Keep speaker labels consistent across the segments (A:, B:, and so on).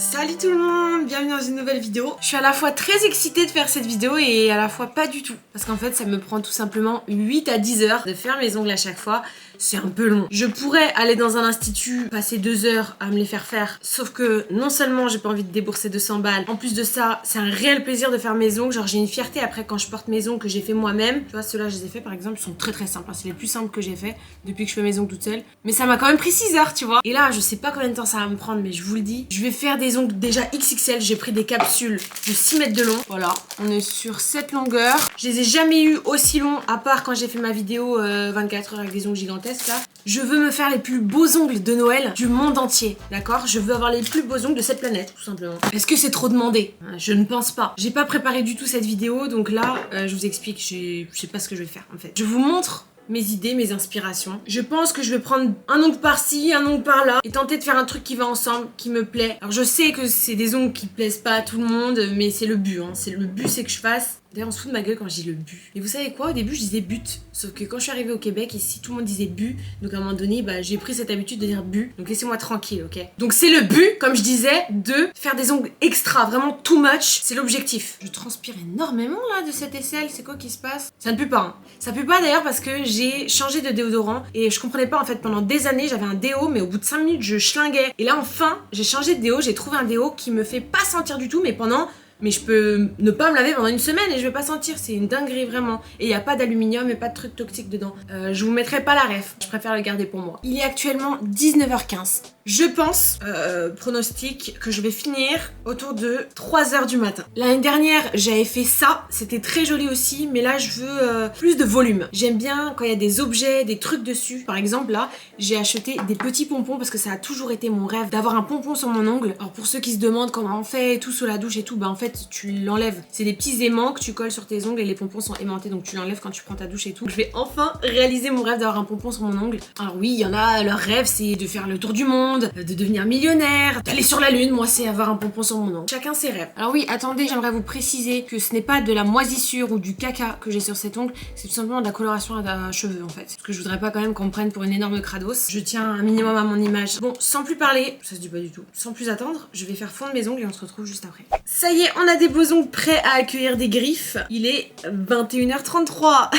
A: Salut tout le monde, bienvenue dans une nouvelle vidéo. Je suis à la fois très excitée de faire cette vidéo et à la fois pas du tout. Parce qu'en fait ça me prend tout simplement 8 à 10 heures de faire mes ongles à chaque fois. C'est un peu long. Je pourrais aller dans un institut, passer 2 heures à me les faire faire. Sauf que non seulement j'ai pas envie de débourser 200 balles, en plus de ça, c'est un réel plaisir de faire mes ongles. Genre j'ai une fierté après quand je porte mes ongles que j'ai fait moi-même. Tu vois, ceux-là je les ai fait par exemple, ils sont très simples. C'est les plus simples que j'ai fait depuis que je fais mes ongles toute seule. Mais ça m'a quand même pris 6 heures, tu vois. Et là, je sais pas combien de temps ça va me prendre, mais je vous le dis. Je vais faire des ongles déjà XXL. J'ai pris des capsules de 6 mètres de long. Voilà, on est sur cette longueur. Je les ai jamais eu aussi longs, à part quand j'ai fait ma vidéo 24 heures avec des ongles gigantesques là. Je veux me faire les plus beaux ongles de Noël du monde entier, d'accord? Je veux avoir les plus beaux ongles de cette planète, tout simplement. Est-ce que c'est trop demandé? Je ne pense pas. J'ai pas préparé du tout cette vidéo, donc là, je vous explique, je sais pas ce que je vais faire en fait. Je vous montre mes idées, mes inspirations. Je pense que je vais prendre un ongle par-ci, un ongle par-là et tenter de faire un truc qui va ensemble, qui me plaît. Alors je sais que c'est des ongles qui plaisent pas à tout le monde, mais c'est le but, hein. Le but c'est que je fasse. D'ailleurs on se fout de ma gueule quand je dis le but. Et vous savez quoi, au début je disais but. Sauf que quand je suis arrivée au Québec, ici tout le monde disait but. Donc à un moment donné, j'ai pris cette habitude de dire but. Donc laissez-moi tranquille, ok? Donc c'est le but, comme je disais, de faire des ongles extra, vraiment too much. C'est l'objectif. Je transpire énormément là de cette aisselle, c'est quoi qui se passe? Ça ne pue pas, hein. Ça pue pas d'ailleurs parce que j'ai changé de déodorant. Et je comprenais pas en fait, pendant des années j'avais un déo, mais au bout de 5 minutes je schlinguais. Et là enfin, j'ai changé de déo, j'ai trouvé un déo qui me fait pas sentir du tout, mais je peux ne pas me laver pendant une semaine et je vais pas sentir, c'est une dinguerie vraiment. Et il n'y a pas d'aluminium et pas de trucs toxiques dedans. Je vous mettrai pas la ref, je préfère le garder pour moi. Il est actuellement 19h15. Je pense, pronostic, que je vais finir autour de 3h du matin. L'année dernière, j'avais fait ça, c'était très joli aussi, mais là je veux plus de volume. J'aime bien quand il y a des objets, des trucs dessus. Par exemple là, j'ai acheté des petits pompons parce que ça a toujours été mon rêve d'avoir un pompon sur mon ongle. Alors pour ceux qui se demandent comment on fait tout sous la douche et tout, en fait tu l'enlèves. C'est des petits aimants que tu colles sur tes ongles et les pompons sont aimantés, donc tu l'enlèves quand tu prends ta douche et tout. Je vais enfin réaliser mon rêve d'avoir un pompon sur mon ongle. Alors oui, il y en a, leur rêve c'est de faire le tour du monde, de devenir millionnaire, d'aller sur la lune. Moi c'est avoir un pompon sur mon ongle. Chacun ses rêves. Alors oui, attendez, j'aimerais vous préciser que ce n'est pas de la moisissure ou du caca que j'ai sur cet ongle, c'est tout simplement de la coloration à cheveux en fait. Parce que je voudrais pas quand même qu'on me prenne pour une énorme crados. Je tiens un minimum à mon image. Bon, sans plus parler, ça se dit pas du tout, sans plus attendre, je vais faire fondre mes ongles et on se retrouve juste après. Ça y est, on a des beaux ongles prêts à accueillir des griffes. Il est 21h33.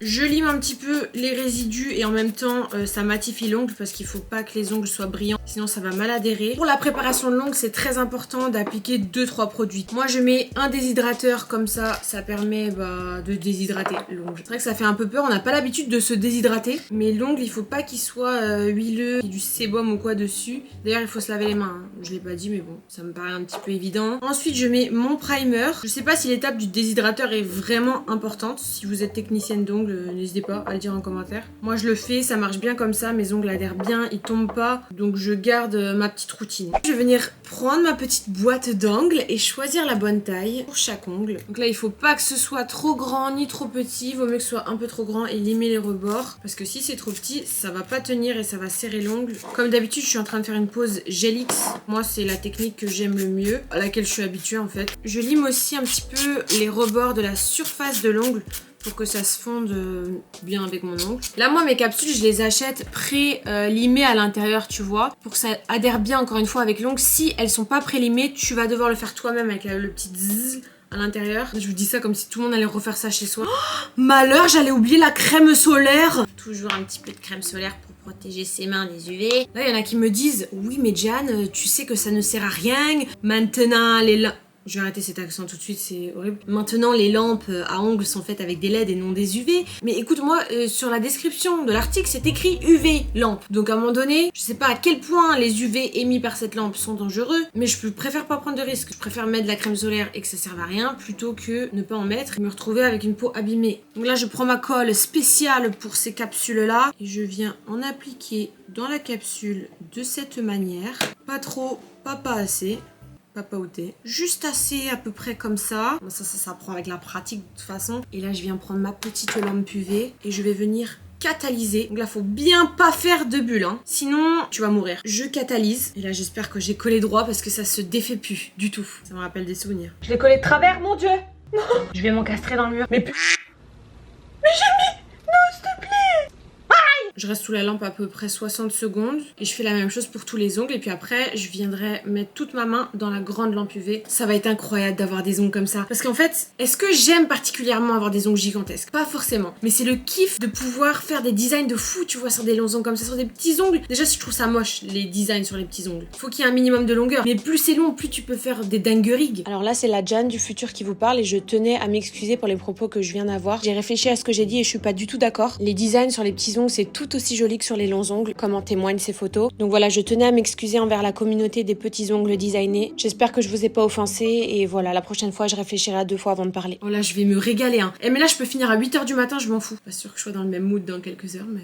A: Je lime un petit peu les résidus et en même temps ça matifie l'ongle parce qu'il faut pas que les ongles soient brillants, sinon ça va mal adhérer. Pour la préparation de l'ongle, c'est très important d'appliquer 2-3 produits. Moi je mets un déshydrateur comme ça permet de déshydrater l'ongle. C'est vrai que ça fait un peu peur, on n'a pas l'habitude de se déshydrater, mais l'ongle il faut pas qu'il soit huileux, qu'il y ait du sébum ou quoi dessus. D'ailleurs il faut se laver les mains, hein. Je l'ai pas dit mais bon, ça me paraît un petit peu évident. Ensuite je mets mon primer. Je sais pas si l'étape du déshydrateur est vraiment importante. Si vous êtes technicienne d'ongles, n'hésitez pas à le dire en commentaire. Moi je le fais, ça marche bien comme ça, mes ongles adhèrent bien, ils tombent pas, donc je garde ma petite routine. Je vais venir prendre ma petite boîte d'ongles et choisir la bonne taille pour chaque ongle. Donc là il faut pas que ce soit trop grand ni trop petit, vaut mieux que ce soit un peu trop grand et limer les rebords, parce que si c'est trop petit, ça va pas tenir et ça va serrer l'ongle. Comme d'habitude je suis en train de faire une pose Gel X, moi c'est la technique que j'aime le mieux, à laquelle je suis habituée en fait. Je lime aussi un petit peu les rebords de la surface de l'ongle pour que ça se fonde bien avec mon ongle. Là moi mes capsules je les achète pré-limées à l'intérieur, tu vois, pour que ça adhère bien encore une fois avec l'ongle. Si elles sont pas pré-limées, tu vas devoir le faire toi-même avec le petit zzz à l'intérieur. Je vous dis ça comme si tout le monde allait refaire ça chez soi. Oh, malheur, j'allais oublier la crème solaire. Toujours un petit peu de crème solaire pour protéger ses mains des UV. Là il y en a qui me disent oui mais Jeanne, tu sais que ça ne sert à rien. Maintenant je vais arrêter cet accent tout de suite, c'est horrible. Maintenant, les lampes à ongles sont faites avec des LED et non des UV. Mais écoute, moi, sur la description de l'article, c'est écrit UV lampe. Donc à un moment donné, je sais pas à quel point les UV émis par cette lampe sont dangereux, mais je préfère pas prendre de risques. Je préfère mettre de la crème solaire et que ça serve à rien, plutôt que ne pas en mettre et me retrouver avec une peau abîmée. Donc là, je prends ma colle spéciale pour ces capsules-là et je viens en appliquer dans la capsule de cette manière. Pas trop, pas assez. Pas paouté, juste assez à peu près comme ça. Ça prend avec la pratique de toute façon. Et là je viens prendre ma petite lampe UV et je vais venir catalyser. Donc là faut bien pas faire de bulles, hein. Sinon tu vas mourir. Je catalyse et là j'espère que j'ai collé droit parce que ça se défait plus du tout. Ça me rappelle des souvenirs. Je l'ai collé de travers, mon dieu. Non, je vais m'encastrer dans le mur. Mais j'ai mis. Non, s'il te plaît. Je reste sous la lampe à peu près 60 secondes et je fais la même chose pour tous les ongles. Et puis après, je viendrai mettre toute ma main dans la grande lampe UV. Ça va être incroyable d'avoir des ongles comme ça. Parce qu'en fait, est-ce que j'aime particulièrement avoir des ongles gigantesques? Pas forcément. Mais c'est le kiff de pouvoir faire des designs de fou, tu vois, sur des longs ongles comme ça, sur des petits ongles. Déjà, je trouve ça moche, les designs sur les petits ongles. Faut qu'il y ait un minimum de longueur. Mais plus c'est long, plus tu peux faire des dingueries. Alors là, c'est la Jeanne du futur qui vous parle et je tenais à m'excuser pour les propos que je viens d'avoir. J'ai réfléchi à ce que j'ai dit et je suis pas du tout d'accord. Les designs sur les petits ongles, c'est tout aussi joli que sur les longs ongles, comme en témoignent ces photos. Donc voilà, je tenais à m'excuser envers la communauté des petits ongles designés. J'espère que je vous ai pas offensé et voilà, la prochaine fois, je réfléchirai à 2 fois avant de parler. Oh là, je vais me régaler, hein. Mais là, je peux finir à 8h du matin, je m'en fous. Pas sûr que je sois dans le même mood dans quelques heures, mais...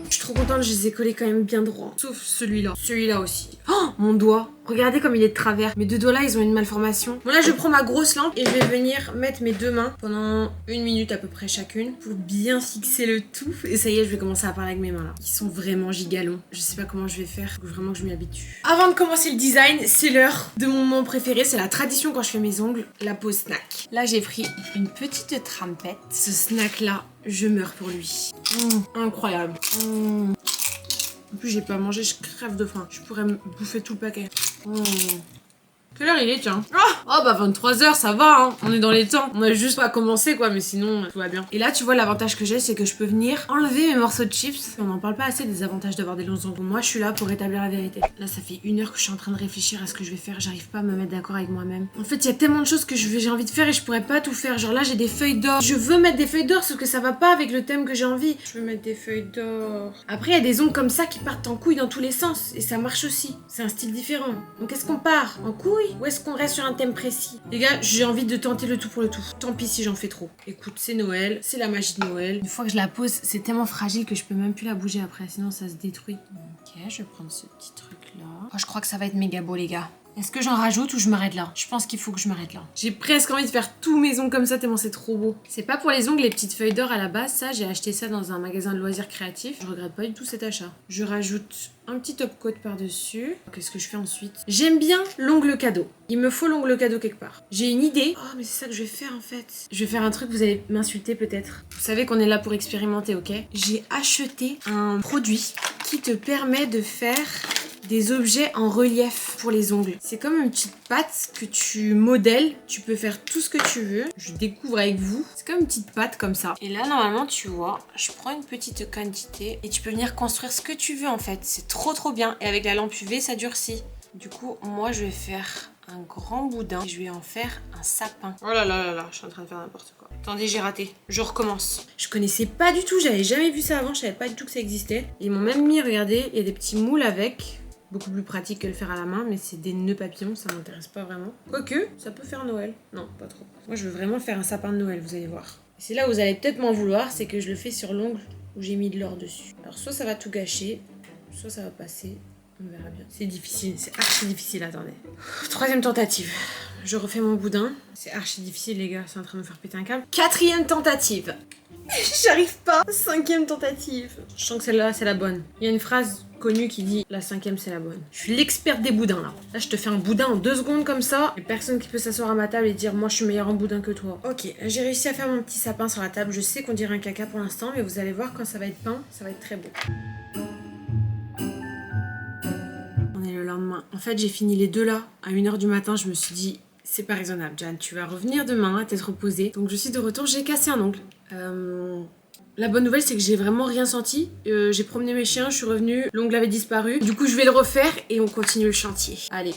A: Je suis trop contente, je les ai collés quand même bien droit. Sauf celui-là. Celui-là aussi. Oh, mon doigt. Regardez comme il est de travers. Mes 2 doigts là, ils ont une malformation. Bon là, je prends ma grosse lampe et je vais venir mettre mes 2 mains pendant 1 minute à peu près chacune pour bien fixer le tout. Et ça y est, je vais commencer à parler avec mes mains là. Ils sont vraiment gigalons. Je sais pas comment je vais faire. Faut vraiment que je m'y habitue. Avant de commencer le design, c'est l'heure de mon moment préféré. C'est la tradition quand je fais mes ongles, la pause snack. Là, j'ai pris une petite trempette. Ce snack là, je meurs pour lui. Incroyable. En plus, j'ai pas mangé, je crève de faim. Je pourrais me bouffer tout le paquet. Quelle heure il est, tiens? Oh bah 23h, ça va, hein. On est dans les temps. On a juste pas commencé, quoi, mais sinon, tout va bien. Et là, tu vois, l'avantage que j'ai, c'est que je peux venir enlever mes morceaux de chips. On n'en parle pas assez des avantages d'avoir des longs ongles. Moi, je suis là pour rétablir la vérité. Là, ça fait 1 heure que je suis en train de réfléchir à ce que je vais faire. J'arrive pas à me mettre d'accord avec moi-même. En fait, il y a tellement de choses que j'ai envie de faire et je pourrais pas tout faire. Genre là, j'ai des feuilles d'or. Je veux mettre des feuilles d'or, sauf que ça va pas avec le thème que j'ai envie. Je veux mettre des feuilles d'or. Après, il y a des ongles comme ça qui partent en couille dans tous les sens. Et ça marche aussi. C'est un style différent. Donc, est-ce qu'on part en couille ou est-ce qu'on reste sur un thème précis? Les gars, j'ai envie de tenter le tout pour le tout. Tant pis si j'en fais trop. Écoute, c'est Noël, c'est la magie de Noël. Une fois que je la pose, c'est tellement fragile que je peux même plus la bouger après, sinon ça se détruit. Ok, je vais prendre ce petit truc là. Oh, je crois que ça va être méga beau, les gars. Est-ce que j'en rajoute ou je m'arrête là? Je pense qu'il faut que je m'arrête là. J'ai presque envie de faire tous mes ongles comme ça tellement c'est trop beau. C'est pas pour les ongles les petites feuilles d'or à la base, ça j'ai acheté ça dans un magasin de loisirs créatifs. Je regrette pas du tout cet achat. Je rajoute un petit top coat par-dessus. Qu'est-ce que je fais ensuite? J'aime bien l'ongle cadeau. Il me faut l'ongle cadeau quelque part. J'ai une idée. Oh mais c'est ça que je vais faire en fait. Je vais faire un truc, vous allez m'insulter peut-être. Vous savez qu'on est là pour expérimenter, ok? J'ai acheté un produit qui te permet de faire des objets en relief pour les ongles. C'est comme une petite pâte que tu modèles. Tu peux faire tout ce que tu veux. Je découvre avec vous. C'est comme une petite pâte comme ça. Et là, normalement, tu vois, je prends une petite quantité et tu peux venir construire ce que tu veux en fait. C'est trop bien. Et avec la lampe UV, ça durcit. Du coup, moi, je vais faire un grand boudin et je vais en faire un sapin. Oh là là là là, je suis en train de faire n'importe quoi. Attendez, j'ai raté. Je recommence. Je connaissais pas du tout, j'avais jamais vu ça avant, je savais pas du tout que ça existait. Ils m'ont même mis, regardez, il y a des petits moules avec. Beaucoup plus pratique que le faire à la main, mais c'est des nœuds papillons, ça m'intéresse pas vraiment. Quoique, ça peut faire Noël. Non, pas trop. Moi, je veux vraiment faire un sapin de Noël, vous allez voir. Et c'est là où vous allez peut-être m'en vouloir, c'est que je le fais sur l'ongle où j'ai mis de l'or dessus. Alors, soit ça va tout gâcher, soit ça va passer. On verra bien. C'est difficile, c'est archi difficile, attendez. 3e tentative. Je refais mon boudin. C'est archi difficile, les gars, c'est en train de me faire péter un câble. 4e tentative. J'arrive pas. 5e tentative. Je sens que celle-là, c'est la bonne. Il y a une phrase connue qui dit la 5e, c'est la bonne. Je suis l'experte des boudins, là. Là, je te fais un boudin en 2 secondes comme ça. Il y a personne qui peut s'asseoir à ma table et dire moi, je suis meilleure en boudin que toi. Ok, j'ai réussi à faire mon petit sapin sur la table. Je sais qu'on dirait un caca pour l'instant, mais vous allez voir quand ça va être peint, ça va être très beau. On est le lendemain. En fait, j'ai fini les 2 là. À 1h du matin, je me suis dit c'est pas raisonnable, Jeanne. Tu vas revenir demain à t'être reposée. Donc, je suis de retour. J'ai cassé un ongle. La bonne nouvelle, c'est que j'ai vraiment rien senti. J'ai promené mes chiens, je suis revenue, l'ongle avait disparu. Du coup, je vais le refaire et on continue le chantier. Allez,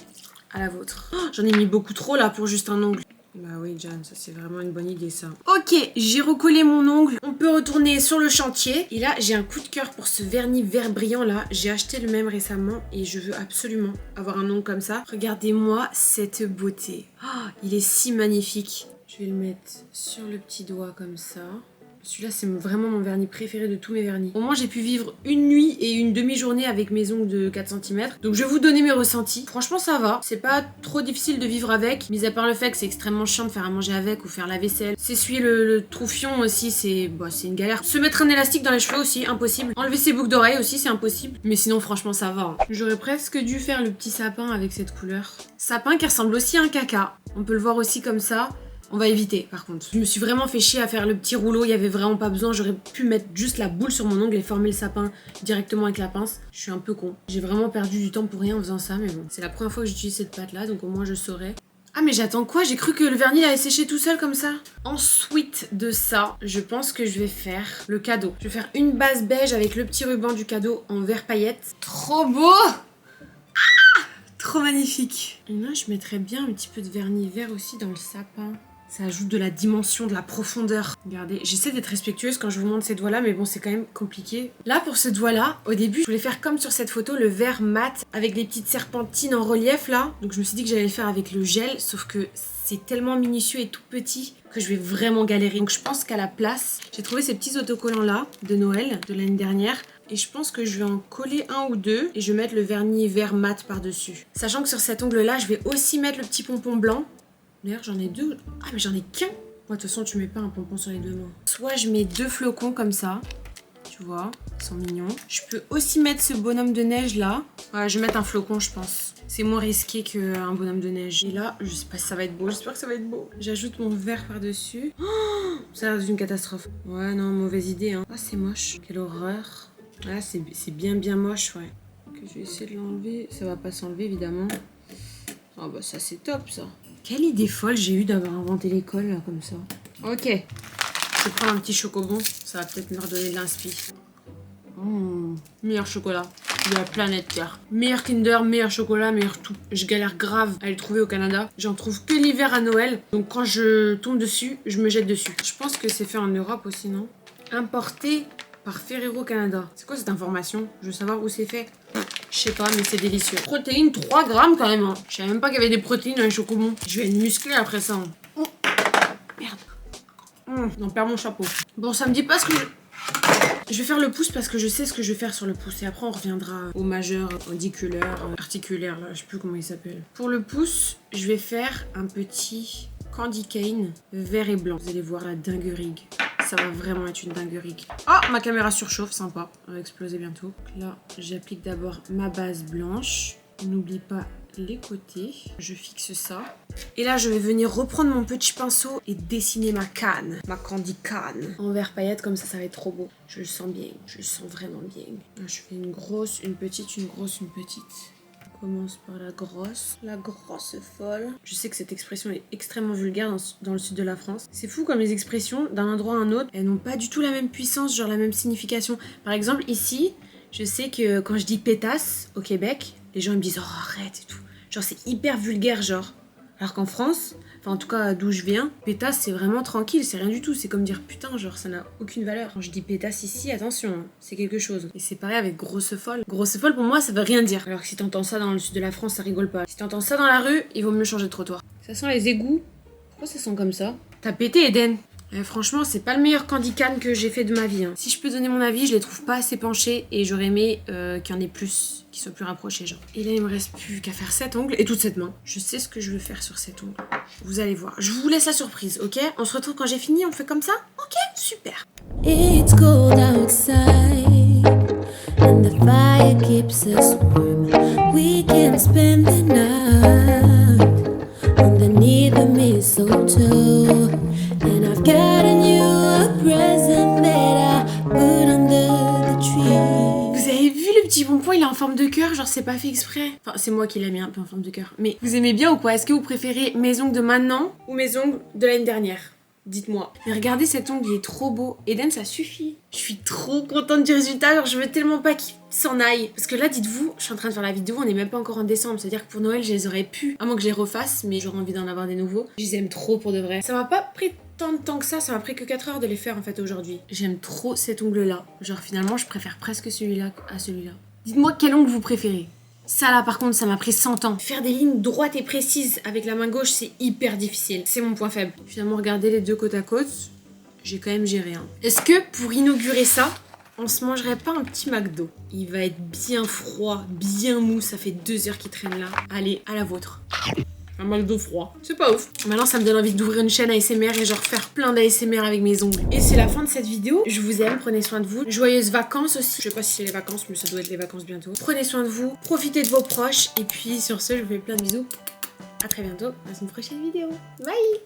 A: à la vôtre. Oh, j'en ai mis beaucoup trop là pour juste un ongle. Bah oui, Jeanne, ça c'est vraiment une bonne idée ça. Ok, j'ai recollé mon ongle. On peut retourner sur le chantier. Et là, j'ai un coup de cœur pour ce vernis vert brillant là. J'ai acheté le même récemment et je veux absolument avoir un ongle comme ça. Regardez-moi cette beauté. Oh, il est si magnifique. Je vais le mettre sur le petit doigt comme ça. Celui-là, c'est vraiment mon vernis préféré de tous mes vernis. Au moins, j'ai pu vivre une nuit et une demi-journée avec mes ongles de 4 cm. Donc, je vais vous donner mes ressentis. Franchement, ça va. C'est pas trop difficile de vivre avec. Mis à part le fait que c'est extrêmement chiant de faire à manger avec ou faire la vaisselle. S'essuyer le troufion aussi, c'est une galère. Se mettre un élastique dans les cheveux aussi, impossible. Enlever ses boucles d'oreilles aussi, c'est impossible. Mais sinon, franchement, ça va. Hein. J'aurais presque dû faire le petit sapin avec cette couleur. Sapin qui ressemble aussi à un caca. On peut le voir aussi comme ça. On va éviter par contre. Je me suis vraiment fait chier à faire le petit rouleau, il y avait vraiment pas besoin. J'aurais pu mettre juste la boule sur mon ongle et former le sapin directement avec la pince. Je suis un peu con. J'ai vraiment perdu du temps pour rien en faisant ça, mais bon. C'est la première fois que j'utilise cette pâte là, donc au moins je saurais. Ah mais j'attends quoi? J'ai cru que le vernis allait sécher tout seul comme ça. Ensuite de ça, je pense que je vais faire le cadeau. Je vais faire une base beige avec le petit ruban du cadeau en vert paillette. Trop beau! Trop magnifique. Et là, je mettrais bien un petit peu de vernis vert aussi dans le sapin. Ça ajoute de la dimension, de la profondeur. Regardez, j'essaie d'être respectueuse quand je vous montre ces doigts-là, mais bon, c'est quand même compliqué. Là, pour ce doigt-là, au début, je voulais faire comme sur cette photo, le vert mat avec des petites serpentines en relief, là. Donc, je me suis dit que j'allais le faire avec le gel, sauf que c'est tellement minutieux et tout petit que je vais vraiment galérer. Donc, je pense qu'à la place, j'ai trouvé ces petits autocollants-là de Noël, de l'année dernière. Et je pense que je vais en coller un ou deux et je vais mettre le vernis vert mat par-dessus. Sachant que sur cet ongle-là, je vais aussi mettre le petit pompon blanc. D'ailleurs, j'en ai deux. Ah, mais j'en ai qu'un. Moi, de toute façon, tu mets pas un pompon sur les deux mains. Soit je mets 2 flocons comme ça. Tu vois, ils sont mignons. Je peux aussi mettre ce bonhomme de neige là. Ouais, je vais mettre un flocon, je pense. C'est moins risqué qu'un bonhomme de neige. Et là, je sais pas si ça va être beau. J'espère que ça va être beau. J'ajoute mon vert par-dessus. Oh, ça a l'air d'une catastrophe. Ouais, non, mauvaise idée. Hein. Ah, c'est moche. Quelle horreur. Ah, c'est bien moche, ouais. Ok, je vais essayer de l'enlever. Ça va pas s'enlever, évidemment. Ah, bah ça, c'est top, ça. Quelle idée folle j'ai eu d'avoir inventé l'école, là, comme ça. Ok. Je vais prendre un petit chocobon. Ça va peut-être me redonner de l'inspi. Meilleur chocolat de la planète Terre. Meilleur Kinder, meilleur chocolat, meilleur tout. Je galère grave à les trouver au Canada. J'en trouve que l'hiver à Noël. Donc quand je tombe dessus, je me jette dessus. Je pense que c'est fait en Europe aussi, non? Importé par Ferrero Canada. C'est quoi cette information? Je veux savoir où c'est fait. Je sais pas, mais c'est délicieux. Protéines, 3 grammes quand même. Hein. Je savais même pas qu'il y avait des protéines dans les chocobons. Je vais être musclée après ça. Hein. Oh. Merde. J'en perds mon chapeau. Bon, ça me dit pas ce que je vais faire le pouce parce que je sais ce que je vais faire sur le pouce. Et après, on reviendra au majeur, audiculaire, articulaire, là, je sais plus comment il s'appelle. Pour le pouce, je vais faire un petit candy cane vert et blanc. Vous allez voir la dinguerie. Ça va vraiment être une dinguerie. Ah, ma caméra surchauffe, sympa. Elle va exploser bientôt. Donc là, j'applique d'abord ma base blanche. N'oublie pas les côtés. Je fixe ça. Et là, je vais venir reprendre mon petit pinceau et dessiner ma canne. Ma candy canne. En vert paillette, comme ça va être trop beau. Je le sens bien. Je le sens vraiment bien. Là, je fais une grosse, une petite, une grosse, une petite. Commence par la grosse folle. Je sais que cette expression est extrêmement vulgaire dans le sud de la France. C'est fou comme les expressions d'un endroit à un autre, elles n'ont pas du tout la même puissance, genre la même signification. Par exemple, ici, je sais que quand je dis pétasse au Québec, les gens ils me disent oh arrête et tout. Genre c'est hyper vulgaire genre. Alors qu'en France, enfin en tout cas d'où je viens, pétasse c'est vraiment tranquille, c'est rien du tout. C'est comme dire putain, genre ça n'a aucune valeur. Quand je dis pétasse ici, attention, hein, c'est quelque chose. Et c'est pareil avec grosse folle. Grosse folle pour moi ça veut rien dire. Alors que si t'entends ça dans le sud de la France, ça rigole pas. Si t'entends ça dans la rue, il vaut mieux changer de trottoir. Ça sent les égouts. Pourquoi ça sent comme ça? T'as pété Eden. Franchement, c'est pas le meilleur candy cane que j'ai fait de ma vie. Hein. Si je peux donner mon avis, je les trouve pas assez penchés et j'aurais aimé qu'il y en ait plus, qui soient plus rapprochés. Genre. Et là, il me reste plus qu'à faire cet ongle et toute cette main. Je sais ce que je veux faire sur cet ongle. Vous allez voir. Je vous laisse la surprise, ok? On se retrouve quand j'ai fini, on fait comme ça? Ok, super. It's cold outside and the fire keeps us warm. We can spend the night underneath the mistletoe. And I've gotten you a present that I put under the tree. Vous avez vu le petit pompon, il est en forme de cœur, genre c'est pas fait exprès. Enfin, c'est moi qui l'ai mis un peu en forme de cœur. Mais vous aimez bien ou quoi? Est-ce que vous préférez mes ongles de maintenant ou mes ongles de l'année dernière? Dites-moi. Mais regardez cet ongle, il est trop beau. Eden, ça suffit. Je suis trop contente du résultat. Alors, je veux tellement pas qu'il s'en aille. Parce que là, dites-vous, je suis en train de faire la vidéo, on est même pas encore en décembre. C'est-à-dire que pour Noël, je les aurais pu. À moins que je les refasse, mais j'aurais envie d'en avoir des nouveaux. Je les aime trop pour de vrai. Ça m'a pas pris tant de temps que ça m'a pris que 4 heures de les faire en fait aujourd'hui. J'aime trop cet ongle-là. Genre, finalement, je préfère presque celui-là à celui-là. Dites-moi quel ongle vous préférez. Ça là par contre ça m'a pris 100 ans. Faire des lignes droites et précises avec la main gauche c'est hyper difficile. C'est mon point faible. Finalement regardez les deux côte à côte. j'ai quand même géré. Hein. Est-ce que pour inaugurer ça, on se mangerait pas un petit McDo? Il va être bien froid, bien mou, ça fait 2 heures qu'il traîne là. Allez, à la vôtre. Un McDo froid. C'est pas ouf. Maintenant, ça me donne envie d'ouvrir une chaîne ASMR et genre faire plein d'ASMR avec mes ongles. Et c'est la fin de cette vidéo. Je vous aime, prenez soin de vous. Joyeuses vacances aussi. Je sais pas si c'est les vacances, mais ça doit être les vacances bientôt. Prenez soin de vous, profitez de vos proches. Et puis sur ce, je vous fais plein de bisous. À très bientôt dans une prochaine vidéo. Bye!